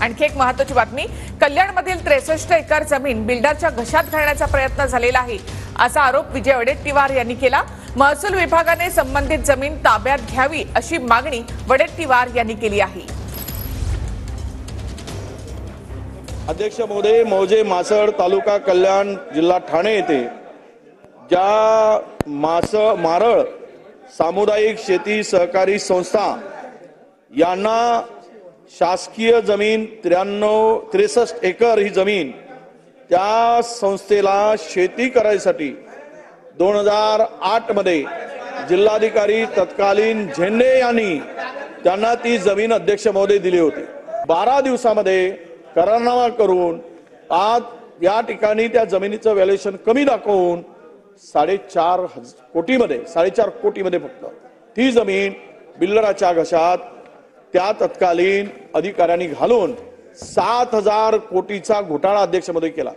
आणखी एक महत्त्वाची बातमी, कल्याणमधील 63 एकर जमीन बिल्डरच्या घशात घालण्याचा प्रयत्न झालेला आहे असा आरोप विजय वडेट्टीवार यांनी केला। महसूल विभागाने संबंधित जमीन ताब्यात घ्यावी अशी मागणी वडेट्टीवार यांनी केली आहे। अध्यक्ष महोदय, मौजे मासळ तालुका कल्याण जिल्हा ठाणे येथे ज्या मारळ सामुदायिक शेती सहकारी संस्था यांना शासकीय जमीन 63 एकर ही जमीन त्या संस्थेला शेती करायसाठी 2008 मध्ये जिल्हाधिकारी तत्कालीन झेंडे यांनी त्यांना ती जमीन अध्यक्ष महोदय दिली होती। 12 दिवसामध्ये करारनामा करून आज या ठिकाणी त्या जमिनीचं व्हॅल्युएशन कमी दाखवून 4.5 कोटीमध्ये फक्त ती जमीन बिल्डराच्या घशात त्या तत्कालीन अधिकाऱ्यांनी घालून 7,000 कोटीचा घोटाळा अध्यक्ष महोदय केला।